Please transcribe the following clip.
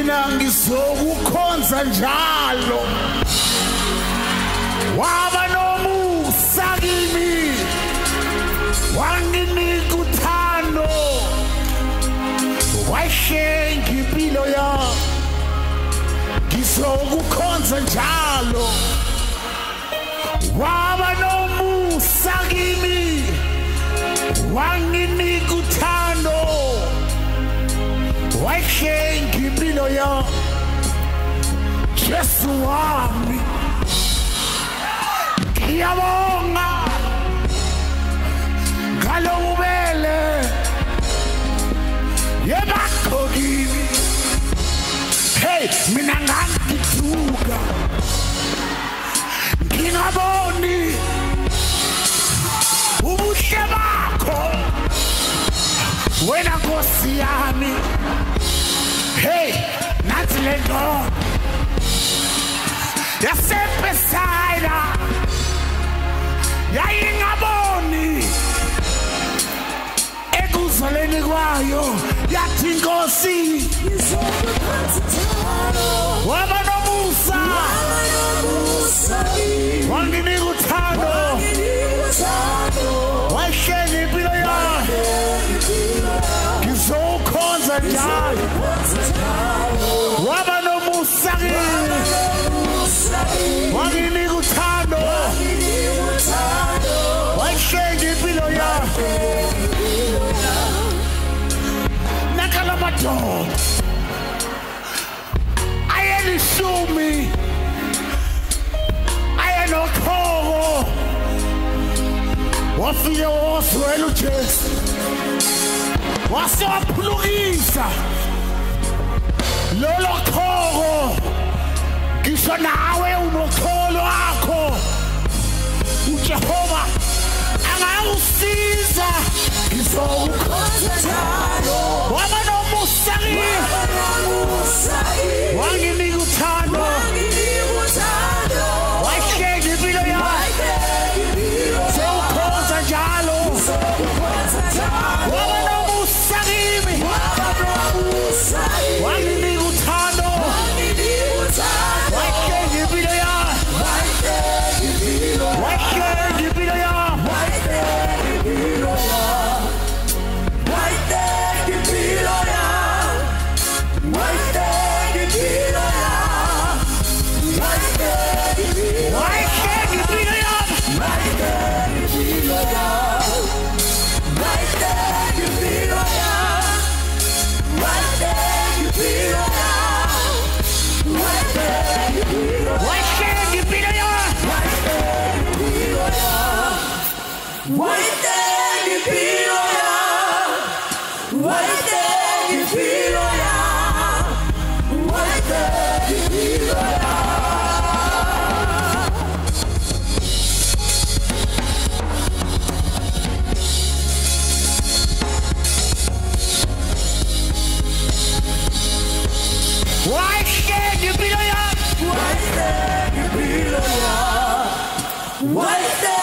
mina ngizokukhonza njalo waba nomusa kimi wanginika uthando washenga impilo yami ngizokukhonza njalo waba nomusa kimi wanginika uthando washenga impilo yami Jesu wami ngiyabonga ngalo ubele yebakho kimi hey mina ngangithuka ngingaboni ubuhle bakho wena Nkosi yami hey nathi le nto yasepesayina yayingaboni ekuzaleni kwayo yathi Nkosi waba nomusa wanginika uthando washenga impilo yami ngizokukhonza njalo waba nomusa wanginika uthando washenga impilo yami nakala madoda ayelishumi ayenokhoko wafike woswela uJesu wasewaphulukisa lolo khoko ngisho nawe unokholo wakho uJehova angawusiza ngizokukhonza njalo waba nomusa wanginika uthando washenga impilo yami ngizokukhonza njalo waba nomusa kimi wanginika uthando washenga impilo yami washenga impilo yami Why